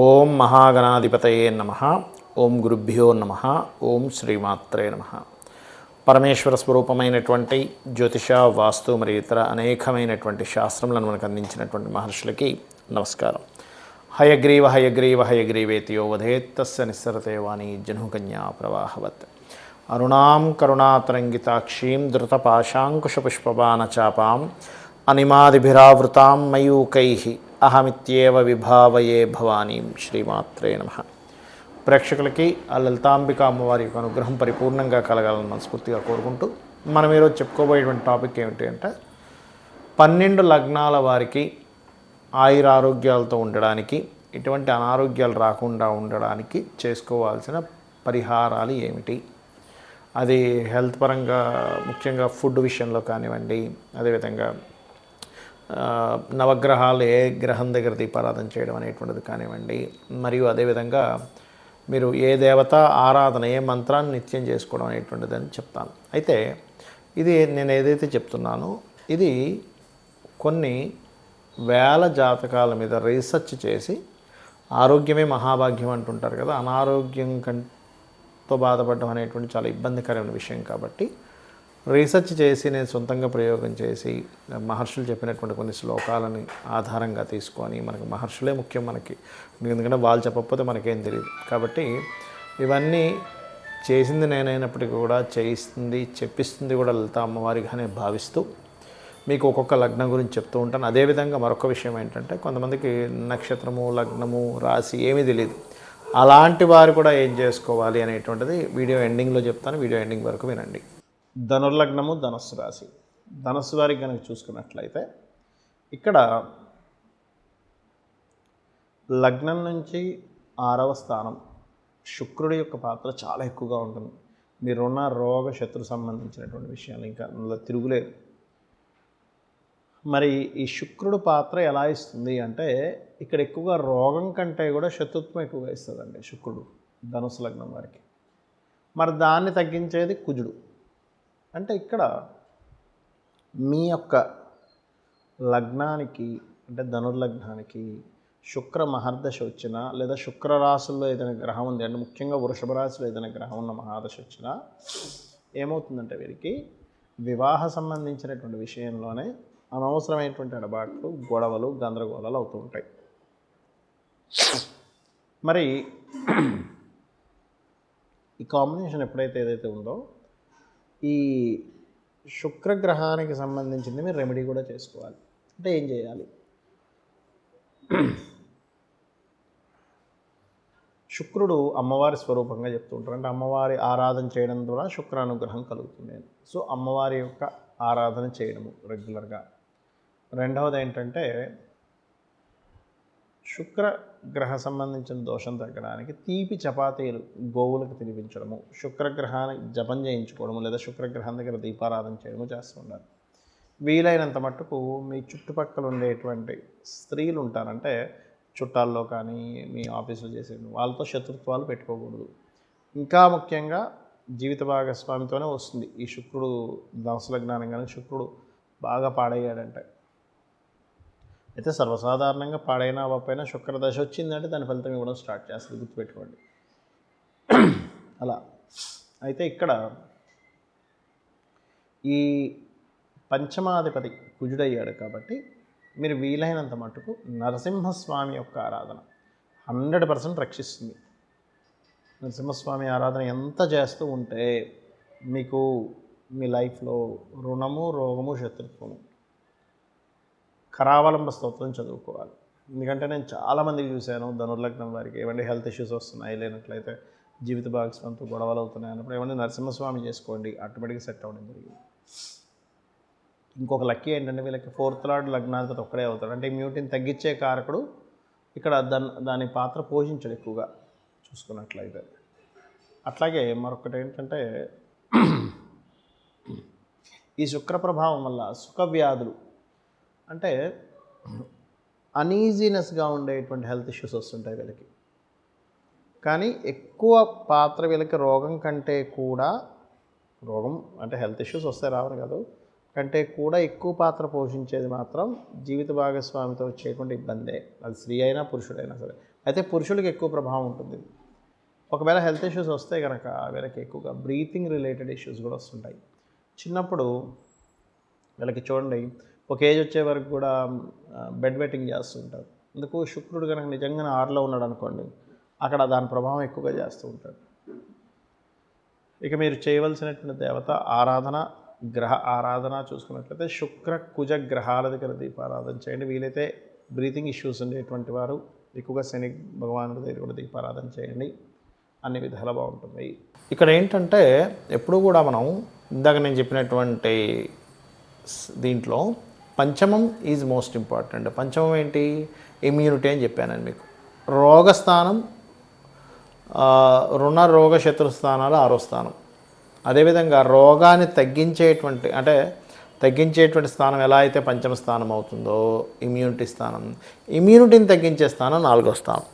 ఓం మహాగణాధిపతయే నమః. ఓం గురుభ్యో నమః. ఓం శ్రీమాత్రే నమః. పరమేశ్వర స్వరూపమైనటువంటి జ్యోతిష, వాస్తు మరియు ఇతర అనేకమైనటువంటి శాస్త్రములను మనకు అందించినటువంటి మహర్షులకి నమస్కారం. హయగ్రీవ హయగ్రీవ హయగ్రీవేతియో వధేత్తస్య నిస్సరతే వాణి జనుకన్యా ప్రవాహవత్. అరుణాం కరుణాతరంగితాక్షీం ధృతపాశాంకుశపుష్పబాణచాపాం అనిమాదిభిరావృతాం మయూకైః అహమిత్యేవ విభావయే భవానీం. శ్రీమాత్రే నమః. ప్రేక్షకులకి ఆ లలితాంబిక అమ్మవారి యొక్క అనుగ్రహం పరిపూర్ణంగా కలగాలని మనస్ఫూర్తిగా కోరుకుంటూ మనం ఈరోజు చెప్పుకోబోయేటువంటి టాపిక్ ఏమిటి అంటే 12 లగ్నాల వారికి ఆయురారోగ్యాలతో ఉండడానికి, ఎటువంటి అనారోగ్యాలు రాకుండా ఉండడానికి చేసుకోవాల్సిన పరిహారాలు ఏమిటి, అది హెల్త్ పరంగా ముఖ్యంగా ఫుడ్ విషయంలో కానివ్వండి, అదేవిధంగా నవగ్రహాలు ఏ గ్రహం దగ్గర దీపారాధన చేయడం అనేటువంటిది కానివ్వండి, మరియు అదేవిధంగా మీరు ఏ దేవత ఆరాధన ఏ మంత్రాన్ని నిత్యం చేసుకోవడం అనేటువంటిది అని చెప్తాను. అయితే ఇది నేను ఏదైతే చెప్తున్నానో ఇది కొన్ని వేల జాతకాల మీద రీసెర్చ్ చేసి, ఆరోగ్యమే మహాభాగ్యం అంటుంటారు కదా, అనారోగ్యం కంతో బాధపడడం అనేటువంటి చాలా ఇబ్బందికరమైన విషయం కాబట్టి రీసెర్చ్ చేసి నేను సొంతంగా ప్రయోగం చేసి మహర్షులు చెప్పినటువంటి కొన్ని శ్లోకాలని ఆధారంగా తీసుకొని, మనకు మహర్షులే ముఖ్యం మనకి, ఎందుకంటే వాళ్ళు చెప్పకపోతే మనకేం తెలియదు. కాబట్టి ఇవన్నీ చేసింది నేనైనప్పటికీ కూడా చేయిస్తుంది చెప్పిస్తుంది కూడా లలిత అమ్మవారిగానే భావిస్తూ మీకు ఒక్కొక్క లగ్నం గురించి చెప్తూ ఉంటాను. అదేవిధంగా మరొక విషయం ఏంటంటే, కొంతమందికి నక్షత్రము, లగ్నము, రాశి ఏమీ తెలియదు. అలాంటి వారు కూడా ఏం చేసుకోవాలి అనేటువంటిది వీడియో ఎండింగ్లో చెప్తాను. వీడియో ఎండింగ్ వరకు వినండి. ధనుర్లగ్నము, ధనస్సు రాశి. ధనస్సు వారికి కనుక చూసుకున్నట్లయితే ఇక్కడ లగ్నం నుంచి 6వ స్థానం శుక్రుడి యొక్క పాత్ర చాలా ఎక్కువగా ఉంటుంది. మీరున్న రోగ శత్రు సంబంధించినటువంటి విషయాలు ఇంకా అందులో తిరుగులేదు. మరి ఈ శుక్రుడు పాత్ర ఎలా ఇస్తుంది అంటే, ఇక్కడ ఎక్కువగా రోగం కంటే కూడా శత్రుత్వం ఎక్కువగా ఇస్తుందండి శుక్రుడు ధనుసు లగ్నం వారికి. మరి దాన్ని తగ్గించేది కుజుడు. అంటే ఇక్కడ మీ యొక్క లగ్నానికి అంటే ధనుర్లగ్నానికి శుక్ర మహర్దశ వచ్చినా, లేదా శుక్ర రాశుల్లో ఏదైనా గ్రహం ఉంది అంటే ముఖ్యంగా వృషభ రాశిలో ఏదైనా గ్రహం ఉన్న మహాదశ వచ్చినా ఏమవుతుందంటే, వీరికి వివాహ సంబంధించినటువంటి విషయంలోనే అనవసరమైనటువంటి ఎడబాట్లు, గొడవలు, గందరగోళాలు అవుతూ ఉంటాయి. మరి ఈ కాంబినేషన్ ఎప్పుడైతే ఏదైతే ఉందో, ఈ శుక్రగ్రహానికి సంబంధించింది మీరు రెమెడీ కూడా చేసుకోవాలి. అంటే ఏం చేయాలి? శుక్రుడు అమ్మవారి స్వరూపంగా చెప్తూ ఉంటారు. అంటే అమ్మవారి ఆరాధన చేయడం ద్వారా శుక్రానుగ్రహం కలుగుతుంది. సో అమ్మవారి యొక్క ఆరాధన చేయడము రెగ్యులర్గా. రెండవది ఏంటంటే, శుక్రగ్రహ సంబంధించిన దోషం తగ్గడానికి తీపి చపాతీలు గోవులకు తినిపించడము, శుక్రగ్రహానికి జపం చేయించుకోవడము, లేదా శుక్రగ్రహం దగ్గర దీపారాధన చేయడము చేస్తూ ఉండాలి. వీలైనంత మట్టుకు మీ చుట్టుపక్కల ఉండేటువంటి స్త్రీలు ఉంటారంటే చుట్టాల్లో కానీ మీ ఆఫీసులో చేసే వాళ్ళతో శత్రుత్వాలు పెట్టుకోకూడదు. ఇంకా ముఖ్యంగా జీవిత భాగస్వామితోనే వస్తుంది ఈ శుక్రుడు ధనుసు లగ్నాన్ని కానీ శుక్రుడు బాగా పాడయ్యాడంటే. అయితే సర్వసాధారణంగా పాడైనా అవ్వకపోయినా శుక్రదశ వచ్చిందంటే దాని ఫలితం ఇవ్వడం స్టార్ట్ చేస్తుంది, గుర్తుపెట్టుకోండి. అలా అయితే ఇక్కడ ఈ పంచమాధిపతి కుజుడయ్యాడు కాబట్టి మీరు వీలైనంత మటుకు నరసింహస్వామి యొక్క ఆరాధన 100% రక్షిస్తుంది. నరసింహస్వామి ఆరాధన ఎంత చేస్తూ ఉంటే మీకు మీ లైఫ్లో రుణము, రోగము, శత్రుత్వము. కరావలంబ స్తోత్రం చదువుకోవాలి. ఎందుకంటే నేను చాలామందికి చూశాను ధనుర్లగ్నం వారికి ఏమంటే హెల్త్ ఇష్యూస్ వస్తున్నాయి, లేనట్లయితే జీవిత భాగస్వామితో గొడవలు అవుతున్నాయి అన్నప్పుడు ఏమంటే నరసింహస్వామి చేసుకోండి, ఆటోమేటిక్గా సెట్ అవ్వడం జరిగింది. ఇంకొక లక్కీ ఏంటంటే, వీళ్ళకి 4th లార్డ్ లగ్నాధిపతి ఒక్కడే అవుతాడు. అంటే ఇమ్యూనిటీని తగ్గించే కారకుడు ఇక్కడ దాని పాత్ర పోషించడు ఎక్కువగా చూసుకున్నట్లయితే. అట్లాగే మరొకటి ఏంటంటే, ఈ శుక్ర ప్రభావం వల్ల సుఖ వ్యాధులు అంటే అనీజీనెస్గా ఉండేటువంటి హెల్త్ ఇష్యూస్ వస్తుంటాయి వీళ్ళకి. కానీ ఎక్కువ పాత్ర వీళ్ళకి రోగం కంటే కూడా, రోగం అంటే హెల్త్ ఇష్యూస్ వస్తే రావని కాదు, కంటే కూడా ఎక్కువ పాత్ర పోషించేది మాత్రం జీవిత భాగస్వామితో వచ్చేటువంటి ఇబ్బందే. అది స్త్రీ అయినా పురుషుడైనా సరే. అయితే పురుషులకి ఎక్కువ ప్రభావం ఉంటుంది. ఒకవేళ హెల్త్ ఇష్యూస్ వస్తే కనుక వీళ్ళకి ఎక్కువగా బ్రీతింగ్ రిలేటెడ్ ఇష్యూస్ కూడా వస్తుంటాయి. చిన్నప్పుడు వీళ్ళకి చూడండి, ఒక ఏజ్ వచ్చే వరకు కూడా బెడ్ వెట్టింగ్ చేస్తుంటారు. అందుకు శుక్రుడు కనుక నిజంగానే 6లో ఉన్నాడు అనుకోండి, అక్కడ దాని ప్రభావం ఎక్కువగా చేస్తూ ఉంటాడు. ఇక మీరు చేయవలసినటువంటి దేవత ఆరాధన, గ్రహ ఆరాధన చూసుకున్నట్లయితే శుక్ర కుజ గ్రహాల దగ్గర దీపారాధన చేయండి. వీలైతే బ్రీతింగ్ ఇష్యూస్ ఉండేటువంటి వారు ఎక్కువగా శని భగవానుడి దగ్గర కూడా దీపారాధన చేయండి. అన్ని విధాలు బాగుంటుంది. ఇక్కడ ఏంటంటే ఎప్పుడు కూడా మనం ఇందాక నేను చెప్పినటువంటి దీంట్లో పంచమం ఈజ్ మోస్ట్ ఇంపార్టెంట్. పంచమం ఏంటి? ఇమ్యూనిటీ అని చెప్పాను మీకు. రోగస్థానం, రుణ రోగ శత్రుస్థానాలు 6వ స్థానం. అదేవిధంగా రోగాన్ని తగ్గించేటువంటి స్థానం ఎలా అయితే పంచమ స్థానం అవుతుందో ఇమ్యూనిటీ స్థానం, ఇమ్యూనిటీని తగ్గించే స్థానం 4వ స్థానం.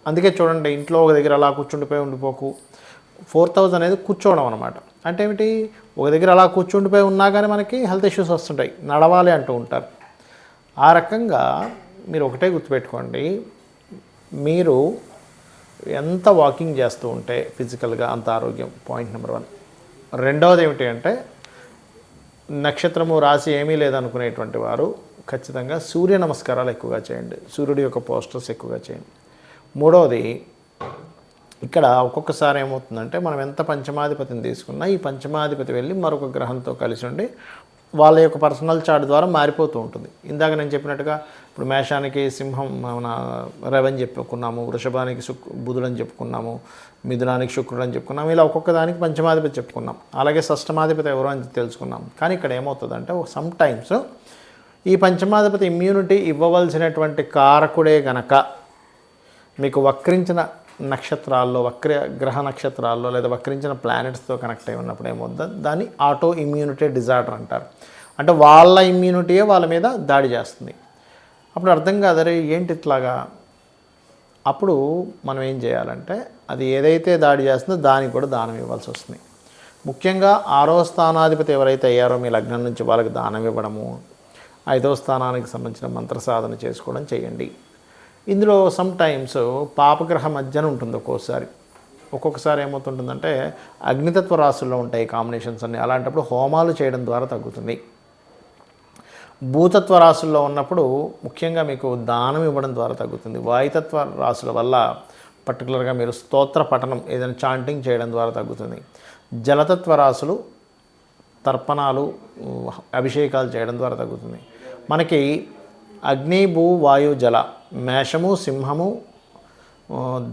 అందుకే చూడండి, ఇంట్లో ఒక దగ్గర అలా ఉండిపోకు. 4th హౌస్ అనేది కూర్చోవడం అనమాట. అంటే ఏమిటి? ఒక దగ్గర అలా కూర్చుండిపోయి ఉన్నా కానీ మనకి హెల్త్ ఇష్యూస్ వస్తుంటాయి, నడవాలి అంటూ ఉంటారు. ఆ రకంగా మీరు ఒకటే గుర్తుపెట్టుకోండి, మీరు ఎంత వాకింగ్ చేస్తూ ఉంటే ఫిజికల్గా అంత ఆరోగ్యం. Point number 1. రెండవది ఏమిటి అంటే, నక్షత్రము రాశి ఏమీ లేదనుకునేటువంటి వారు ఖచ్చితంగా సూర్య నమస్కారాలు ఎక్కువగా చేయండి. సూర్యుడి యొక్క పోస్టర్స్ ఎక్కువగా చేయండి. మూడవది, ఇక్కడ ఒక్కొక్కసారి ఏమవుతుందంటే, మనం ఎంత పంచమాధిపతిని తీసుకున్నా ఈ పంచమాధిపతి వెళ్ళి మరొక గ్రహంతో కలిసి ఉండి వాళ్ళ యొక్క పర్సనల్ చార్ట్ ద్వారా మారిపోతూ ఉంటుంది. ఇందాక నేను చెప్పినట్టుగా ఇప్పుడు మేషానికి సింహం మన రవని చెప్పుకున్నాము, వృషభానికి బుధుడు అని చెప్పుకున్నాము, మిథునానికి శుక్రుడు అని చెప్పుకున్నాము. ఇలా ఒక్కొక్క దానికి పంచమాధిపతి చెప్పుకున్నాం. అలాగే షష్టమాధిపతి ఎవరు అని తెలుసుకున్నాం. కానీ ఇక్కడ ఏమవుతుందంటే, సమ్ టైమ్స్ ఈ పంచమాధిపతి ఇమ్యూనిటీ ఇవ్వవలసినటువంటి కారకుడే గనక మీకు వక్రించిన నక్షత్రాల్లో, గ్రహ నక్షత్రాల్లో లేదా వక్రించిన ప్లానెట్స్తో కనెక్ట్ అయి ఉన్నప్పుడు ఏమవుతుంది, దాన్ని ఆటో ఇమ్యూనిటీ డిజార్డర్ అంటారు. అంటే వాళ్ళ ఇమ్యూనిటీయే వాళ్ళ మీద దాడి చేస్తుంది. అప్పుడు అర్థం కాదరే ఏంటి ఇట్లాగా. అప్పుడు మనం ఏం చేయాలంటే, అది ఏదైతే దాడి చేస్తుందో దానికి కూడా దానం ఇవ్వాల్సి వస్తుంది. ముఖ్యంగా 6వ స్థానాధిపతి ఎవరైతే అయ్యారో మీ లగ్నం నుంచి వాళ్ళకి దానం ఇవ్వడము, 5వ స్థానానికి సంబంధించిన మంత్ర సాధన చేసుకోవడం చేయండి. ఇందులో సమ్ టైమ్స్ పాపగ్రహ మధ్యన ఉంటుంది. ఒక్కొక్కసారి ఏమవుతుంటుందంటే, అగ్నితత్వ రాశుల్లో ఉంటాయి కాంబినేషన్స్ అన్నీ. అలాంటప్పుడు హోమాలు చేయడం ద్వారా తగ్గుతుంది. భూతత్వ రాశుల్లో ఉన్నప్పుడు ముఖ్యంగా మీకు దానం ఇవ్వడం ద్వారా తగ్గుతుంది. వాయుతత్వ రాశుల వల్ల పర్టికులర్గా మీరు స్తోత్ర పఠనం ఏదైనా చాంటింగ్ చేయడం ద్వారా తగ్గుతుంది. జలతత్వ రాశులు తర్పణాలు, అభిషేకాలు చేయడం ద్వారా తగ్గుతుంది. మనకి అగ్ని, భూ, వాయు, జల, మేషము, సింహము,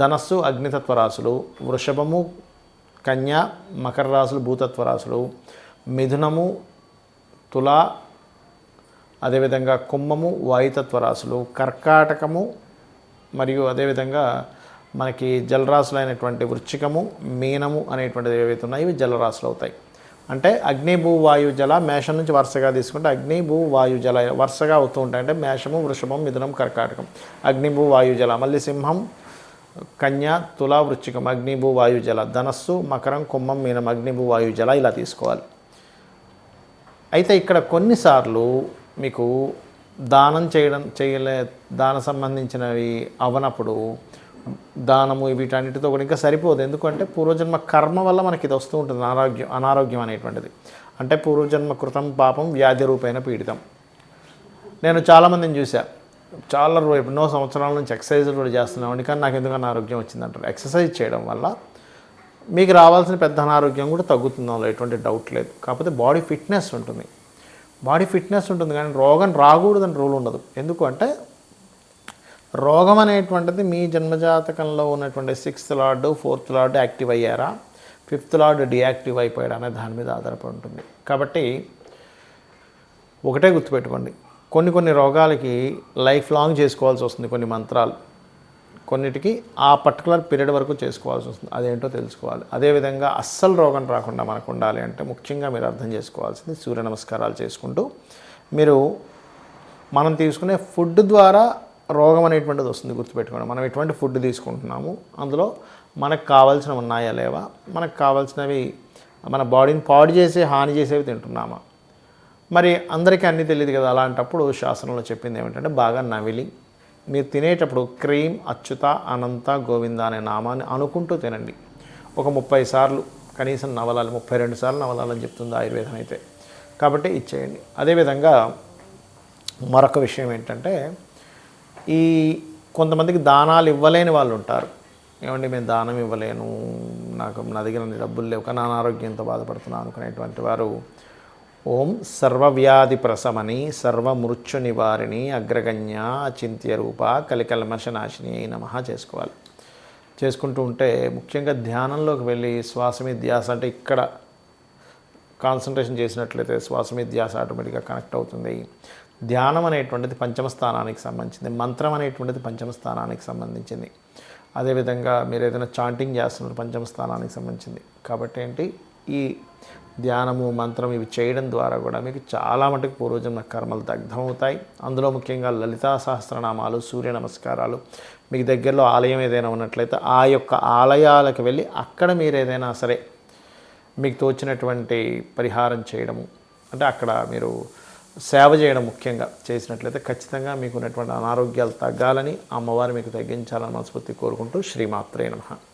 ధనస్సు అగ్నితత్వ రాశులు, వృషభము, కన్య, మకర రాశులు భూతత్వ రాశులు, మిథునము, తుల, అదేవిధంగా కుంభము వాయుతత్వ రాశులు, కర్కాటకము మరియు అదేవిధంగా మనకి జలరాశులైనటువంటి వృశ్చికము, మీనము అనేటువంటివి ఏవైతే ఉన్నాయో ఇవి జలరాశులు అవుతాయి. అంటే అగ్ని, భూ, వాయు, జల మేషం నుంచి వరుసగా తీసుకుంటే అగ్ని, భూ, వాయు, జల వరుసగా అవుతూ ఉంటాయి. అంటే మేషము, వృషభం, మిథునం, కర్కాటకం, అగ్ని, భూ, వాయు, జల. మళ్ళీ సింహం, కన్య, తుల, వృశ్చికం, అగ్ని, భూ, వాయు, జల. ధనస్సు, మకరం, కుంభం, మీనం, అగ్ని, భూ, వాయు, జల ఇలా తీసుకోవాలి. అయితే ఇక్కడ కొన్నిసార్లు మీకు దాన సంబంధించినవి అవనప్పుడు దానము వీటన్నిటితో కూడా ఇంకా సరిపోదు. ఎందుకంటే పూర్వజన్మ కర్మ వల్ల మనకి ఇది వస్తూ ఉంటుంది అనారోగ్యం అనేటువంటిది. అంటే పూర్వజన్మ కృతం పాపం వ్యాధి రూపేణ పీడితం. నేను చాలామందిని చూసా, చాలా ఎన్నో సంవత్సరాల నుంచి ఎక్సర్సైజులు కూడా చేస్తున్నామండి, కానీ నాకు ఎందుకన్నా ఆరోగ్యం వచ్చిందంటారు. ఎక్సర్సైజ్ చేయడం వల్ల మీకు రావాల్సిన పెద్ద అనారోగ్యం కూడా తగ్గుతుందో ఎటువంటి డౌట్ లేదు. కాకపోతే బాడీ ఫిట్నెస్ ఉంటుంది కానీ రోగం రాకూడదని రూల్ ఉండదు. ఎందుకు అంటే రోగం అనేటువంటిది మీ జన్మజాతకంలో ఉన్నటువంటి 6th lord 4th lord active అయ్యారా, 5th లార్డ్ డియాక్టివ్ అయిపోయాడా అనే దాని మీద ఆధారపడి ఉంటుంది. కాబట్టి ఒకటే గుర్తుపెట్టుకోండి, కొన్ని రోగాలకి లైఫ్ లాంగ్ చేసుకోవాల్సి వస్తుంది. కొన్ని మంత్రాలు కొన్నిటికి ఆ పర్టికులర్ పీరియడ్ వరకు చేసుకోవాల్సి వస్తుంది. అదేంటో తెలుసుకోవాలి. అదేవిధంగా అస్సలు రోగం రాకుండా మనకు ఉండాలి అంటే ముఖ్యంగా మీరు అర్థం చేసుకోవాల్సింది సూర్య నమస్కారాలు చేసుకుంటూ మనం తీసుకునే ఫుడ్ ద్వారా రోగం అనేటువంటిది వస్తుంది. గుర్తుపెట్టుకోండి, మనం ఎటువంటి ఫుడ్ తీసుకుంటున్నాము, అందులో మనకు కావాల్సినవి ఉన్నాయా లేవా, మనకు కావాల్సినవి మన బాడీని పాడు చేసే హాని చేసేవి తింటున్నామా. మరి అందరికీ అన్నీ తెలియదు కదా. అలాంటప్పుడు శాస్త్రంలో చెప్పింది ఏమిటంటే బాగా నవిలి మీరు తినేటప్పుడు క్రీం అచ్యుత అనంత గోవింద అనే నామాన్ని అనుకుంటూ తినండి. ఒక 30 సార్లు కనీసం నవలాలి, 32 సార్లు నవలాలని చెప్తుంది ఆయుర్వేదం అయితే. కాబట్టి ఇచ్చేయండి. అదేవిధంగా మరొక విషయం ఏంటంటే, ఈ కొంతమందికి దానాలు ఇవ్వలేని వాళ్ళు ఉంటారు. ఏమండి మేము దానం ఇవ్వలేను, నా దగ్గర డబ్బులు లేవు, కానీ అనారోగ్యంతో బాధపడుతున్నాను అనుకునేటువంటి వారు ఓం సర్వవ్యాధి ప్రశమని సర్వమృత్యు నివారిణి అగ్రగణ్య అచింత్య రూప కలికల్మషనాశిని నమః చేసుకోవాలి. చేసుకుంటూ ఉంటే ముఖ్యంగా ధ్యానంలోకి వెళ్ళి శ్వాస మీద ధ్యాస, అంటే ఇక్కడ కాన్సన్ట్రేషన్ చేసినట్లయితే శ్వాస మీద ధ్యాస ఆటోమేటిక్గా కనెక్ట్ అవుతుంది. ధ్యానం అనేటువంటిది పంచమ స్థానానికి సంబంధించింది, మంత్రం అనేటువంటిది పంచమ స్థానానికి సంబంధించింది. అదేవిధంగా మీరు ఏదైనా చాంటింగ్ చేస్తున్నారు పంచమ స్థానానికి సంబంధించింది. కాబట్టి ఏంటి, ఈ ధ్యానము మంత్రం ఇవి చేయడం ద్వారా కూడా మీకు చాలా మటుకు పూర్వజన్మ కర్మలు దగ్ధమవుతాయి. అందులో ముఖ్యంగా లలితా సహస్రనామాలు, సూర్య నమస్కారాలు, మీకు దగ్గరలో ఆలయం ఏదైనా ఉన్నట్లయితే ఆ యొక్క ఆలయాలకు వెళ్ళి అక్కడ మీరు ఏదైనా సరే మీకు తోచినటువంటి పరిహారం చేయడము, అంటే అక్కడ మీరు సేవ చేయడం ముఖ్యంగా చేసినట్లయితే ఖచ్చితంగా మీకు ఉన్నటువంటి అనారోగ్యాలు తగ్గాలని, అమ్మవారు మీకు తగ్గించాలని మనస్ఫూర్తి కోరుకుంటూ శ్రీమాత్రే నమః.